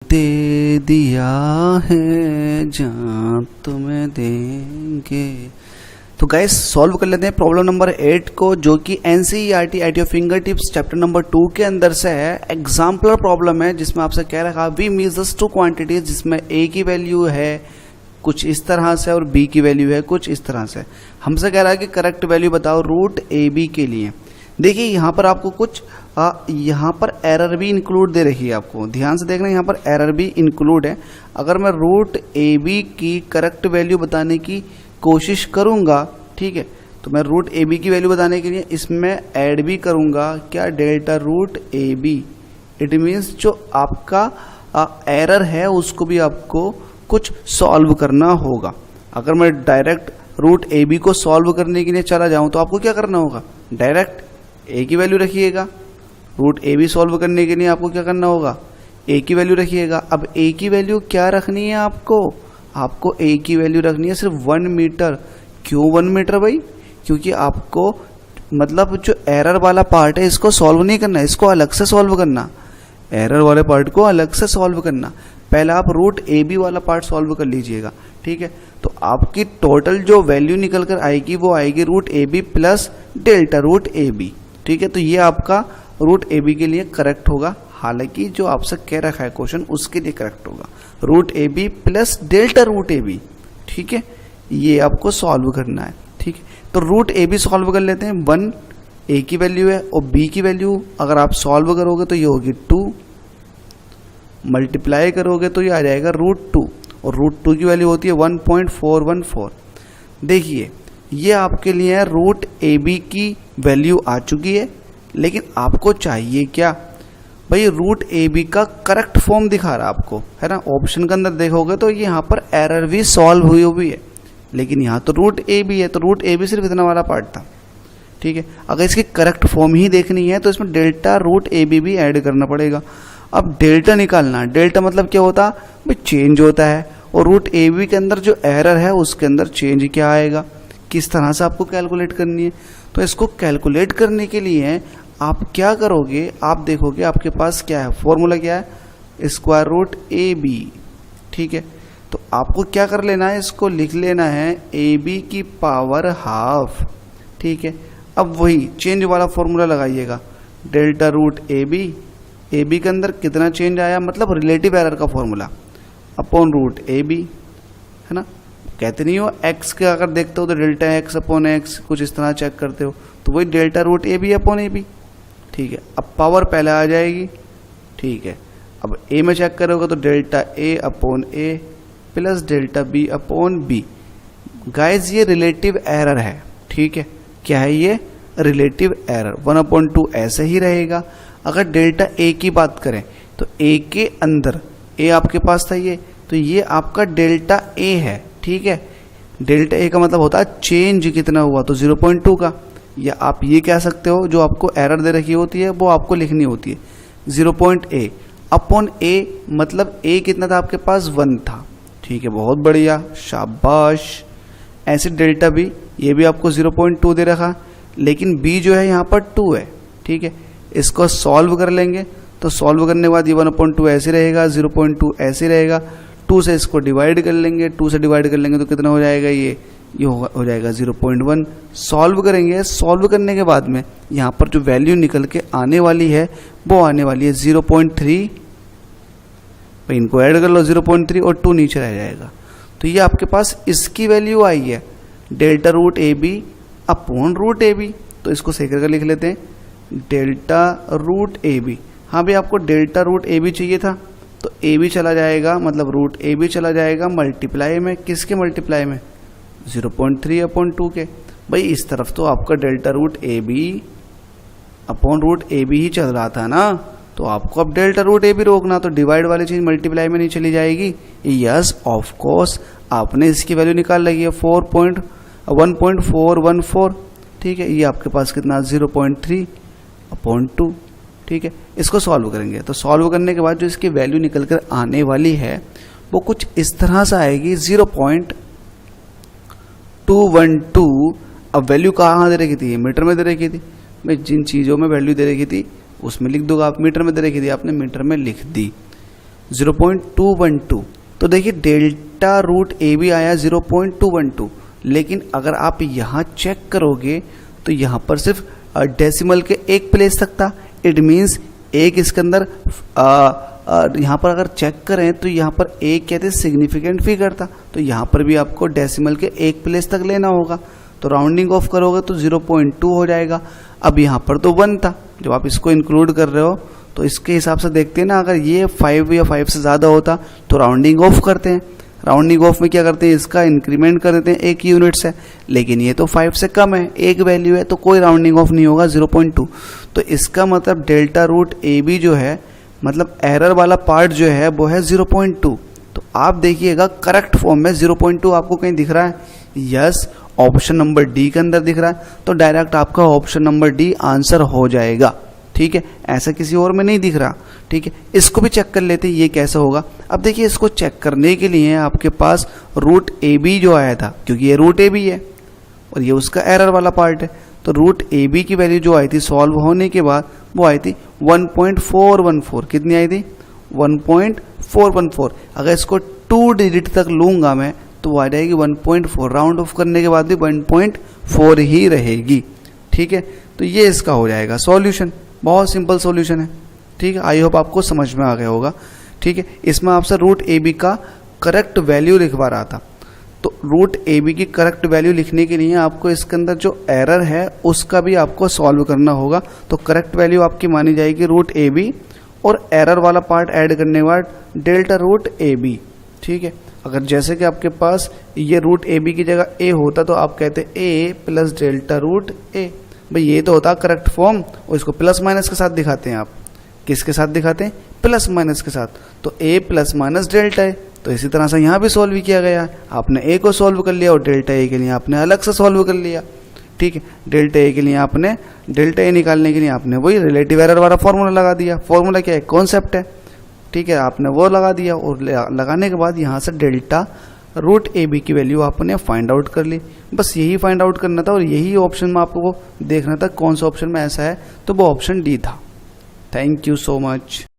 दे दिया है जहाँ तुम्हें देंगे। तो गाइस सॉल्व कर लेते हैं प्रॉब्लम नंबर 8 को, जो कि NCERT at your finger tips chapter number 2 के अंदर से है। एग्जाम्पलर प्रॉब्लम है जिसमें आपसे कह रखा वी मेजर्स टू क्वांटिटीज, जिसमें ए की वैल्यू है कुछ इस तरह से और बी की वैल्यू है कुछ इस तरह से। हमसे कह रहा है कि करेक्ट वैल्यू बताओ रूट ए बी के लिए। देखिए यहाँ पर आपको कुछ यहाँ पर एरर भी इंक्लूड दे रखी है, आपको ध्यान से देखना, यहाँ पर एरर भी इंक्लूड है। अगर मैं रूट ए बी की करेक्ट वैल्यू बताने की कोशिश करूँगा, ठीक है, तो मैं रूट ए बी की वैल्यू बताने के लिए इसमें ऐड भी करूँगा क्या, delta root A B. It means जो आपका एरर है उसको भी आपको कुछ सॉल्व करना होगा। अगर मैं डायरेक्ट रूट ए बी को सॉल्व करने के लिए चला जाऊँ तो आपको क्या करना होगा, डायरेक्ट ए की वैल्यू रखिएगा। रूट ए बी सॉल्व करने के लिए आपको क्या करना होगा, ए की वैल्यू रखिएगा। अब ए की वैल्यू क्या रखनी है आपको ए की वैल्यू रखनी है सिर्फ 1 मीटर। क्यों 1 मीटर भाई? क्योंकि आपको मतलब जो एरर वाला पार्ट है इसको सॉल्व नहीं करना, इसको अलग से सॉल्व करना, एरर वाले पार्ट को अलग से सॉल्व करना। पहले आप रूट ए बी वाला पार्ट सॉल्व कर लीजिएगा, ठीक है। तो आपकी टोटल जो वैल्यू निकल कर आएगी वो आएगी root A B plus delta root A B, ठीक है। तो ये आपका रूट ए बी के लिए करेक्ट होगा, हालांकि जो आपसे कह रखा है क्वेश्चन उसके लिए करेक्ट होगा root A B plus delta root A B, ठीक है। ये आपको सॉल्व करना है, ठीक है। तो रूट ए बी सॉल्व कर लेते हैं। 1 ए की वैल्यू है और बी की वैल्यू अगर आप सॉल्व करोगे तो ये होगी 2, मल्टीप्लाई करोगे तो ये आ जाएगा रूट 2, और रूट 2 की वैल्यू होती है 1.414। देखिए ये आपके लिए है रूट ए बी की वैल्यू आ चुकी है, लेकिन आपको चाहिए क्या भाई, रूट ए बी का करेक्ट फॉर्म दिखा रहा है आपको, है ना। ऑप्शन के अंदर देखोगे तो यहाँ पर एरर भी सॉल्व हुई हुई है, लेकिन यहाँ तो रूट ए बी है, तो रूट ए बी सिर्फ इतना वाला पार्ट था, ठीक है। अगर इसकी करेक्ट फॉर्म ही देखनी है तो इसमें डेल्टा रूट ए बी भी ऐड करना पड़ेगा। अब डेल्टा निकालना, डेल्टा मतलब क्या होता है भाई, चेंज होता है, और रूट ए बी के अंदर जो एरर है उसके अंदर चेंज क्या आएगा, किस तरह से आपको कैलकुलेट करनी है। तो इसको कैलकुलेट करने के लिए आप क्या करोगे, आप देखोगे आपके पास क्या है, फॉर्मूला क्या है, स्क्वायर रूट ए बी, ठीक है। तो आपको क्या कर लेना है, इसको लिख लेना है ए बी की पावर हाफ, ठीक है। अब वही चेंज वाला फॉर्मूला लगाइएगा, डेल्टा रूट ए बी के अंदर कितना चेंज आया, मतलब रिलेटिव एरर का formula upon root A B, है ना। कहते नहीं हो एक्स के अगर देखते हो तो डेल्टा एक्स अपॉन एक्स, कुछ इस तरह चेक करते हो, तो वही delta root A B upon A B, ठीक है। अब पावर पहले आ जाएगी, ठीक है। अब ए में चेक करोगे तो delta A upon A plus delta B upon B. Guys ये रिलेटिव एरर है, ठीक है। क्या है ये, रिलेटिव एरर। 1/2 ऐसे ही रहेगा। अगर डेल्टा ए की बात करें तो ए के अंदर ए आपके पास था ये, तो ये आपका डेल्टा ए है, ठीक है। डेल्टा ए का मतलब होता है चेंज कितना हुआ, तो 0.2 का, या आप ये कह सकते हो जो आपको एरर दे रखी होती है वो आपको लिखनी होती है 0.a अपॉन ए, मतलब ए कितना था आपके पास, 1 था, ठीक है। बहुत बढ़िया, शाबाश। ऐसे डेल्टा बी, ये भी आपको 0.2 दे रखा, लेकिन बी जो है यहाँ पर 2 है, ठीक है। इसको सॉल्व कर लेंगे, तो सॉल्व करने के बाद ये 1/2 ऐसे रहेगा, 0.2 ऐसे रहेगा, 2 से इसको डिवाइड कर लेंगे, 2 से डिवाइड कर लेंगे तो कितना हो जाएगा, ये हो जाएगा 0.1। सॉल्व करेंगे, सॉल्व करने के बाद में यहाँ पर जो वैल्यू निकल के आने वाली है वो आने वाली है 0.3, तो इनको ऐड कर लो 0.3 और 2 नीचे रह जाएगा। तो ये आपके पास इसकी वैल्यू आई है delta root A B upon root A B. तो इसको सही करके लिख लेते हैं, डेल्टा रूट ए बी। हाँ भाई आपको डेल्टा रूट ए बी चाहिए था, तो ए बी चला जाएगा, मतलब रूट ए बी चला जाएगा मल्टीप्लाई में, किसके मल्टीप्लाई में, 0.3/2 के। भाई इस तरफ तो आपका delta root A B upon root A B ही चल रहा था ना, तो आपको अब डेल्टा रूट ए बी रोकना, तो डिवाइड वाली चीज मल्टीप्लाई में नहीं चली जाएगी। यस ऑफ कोर्स, आपने इसकी वैल्यू निकाल लगी है 1.414, ठीक है। ये आपके पास कितना 0.3/2, ठीक है। इसको सॉल्व करेंगे, तो सॉल्व करने के बाद जो इसकी वैल्यू निकल कर आने वाली है वो कुछ इस तरह से आएगी 0.212। अब वैल्यू कहाँ दे रखी थी, मीटर में दे रखी थी। मैं जिन चीज़ों में वैल्यू दे रखी थी उसमें लिख दूंगा, आप मीटर में दे रखी थी आपने मीटर में लिख दी। 0.212। तो देखिए डेल्टा रूट ए बी आया 0.212, लेकिन अगर आप यहाँ चेक करोगे तो यहाँ पर सिर्फ डेसिमल के एक प्लेस तक था। इट मीन्स एक इसके अंदर यहाँ पर अगर चेक करें तो यहाँ पर एक कहते सिग्निफिकेंट फिगर था, तो यहाँ पर भी आपको डेसिमल के एक प्लेस तक लेना होगा। तो राउंडिंग ऑफ करोगे तो 0.2 हो जाएगा। अब यहाँ पर तो 1 था, जब आप इसको इंक्लूड कर रहे हो तो इसके हिसाब से देखते हैं ना, अगर ये 5 या 5 से ज़्यादा होता तो राउंडिंग ऑफ करते हैं। राउंडिंग ऑफ में क्या करते हैं, इसका इंक्रीमेंट कर देते हैं 1 यूनिट से, लेकिन ये तो 5 से कम है, एक वैल्यू है, तो कोई राउंडिंग ऑफ नहीं होगा 0.2। तो इसका मतलब डेल्टा रूट ए बी जो है, मतलब एरर वाला पार्ट जो है वो है 0.2। तो आप देखिएगा करेक्ट फॉर्म में 0.2 आपको कहीं दिख रहा है? यस, ऑप्शन नंबर डी के अंदर दिख रहा है, तो डायरेक्ट आपका ऑप्शन नंबर डी आंसर हो जाएगा। ठीक है, ऐसा किसी और में नहीं दिख रहा। ठीक है, इसको भी चेक कर लेते हैं ये कैसे होगा। अब देखिए इसको चेक करने के लिए आपके पास रूट ए बी जो आया था, क्योंकि ये रूट ए बी है और ये उसका एरर वाला पार्ट है, तो रूट ए बी की वैल्यू जो आई थी सॉल्व होने के बाद वो आई थी 1.414। कितनी आई थी? 1.414। अगर इसको 2 डिजिट तक लूंगा मैं तो वो आ जाएगी 1.4। राउंड ऑफ करने के बाद भी 1.4 ही रहेगी। ठीक है, तो ये इसका हो जाएगा सॉल्यूशन। बहुत सिंपल सॉल्यूशन है। ठीक है, आई होप आपको समझ में आ गया होगा। ठीक है, इसमें आपसे रूट ए बी का करेक्ट वैल्यू लिखवा रहा था, तो रूट ए बी की करेक्ट वैल्यू लिखने के लिए आपको इसके अंदर जो एरर है उसका भी आपको सॉल्व करना होगा। तो करेक्ट वैल्यू आपकी मानी जाएगी रूट ए बी, और एरर वाला पार्ट ऐड करने के बाद डेल्टा रूट ए बी। ठीक है, अगर जैसे कि आपके पास ये रूट ए बी की जगह ए होता तो आप कहते ए प्लस डेल्टा रूट ए। भाई ये तो होता करेक्ट फॉर्म, और इसको प्लस माइनस के साथ दिखाते हैं। आप किसके साथ दिखाते हैं? प्लस माइनस के साथ। तो ए प्लस माइनस डेल्टा ए। तो इसी तरह से यहाँ भी सॉल्व भी किया गया है। आपने ए को सॉल्व कर लिया और डेल्टा ए के लिए आपने अलग से सॉल्व कर लिया। ठीक है, डेल्टा ए के लिए आपने डेल्टा ए निकालने के लिए आपने वही रिलेटिव एरर वाला फॉर्मूला लगा दिया। फॉर्मूला क्या है? कॉन्सेप्ट है। ठीक है, आपने वो लगा दिया, और लगाने के बाद यहाँ से डेल्टा रूट ए बी की वैल्यू आपने फाइंड आउट कर ली। बस यही फाइंड आउट करना था, और यही ऑप्शन में आपको देखना था कौन सा ऑप्शन में ऐसा है, तो वो ऑप्शन डी था। Thank you so much.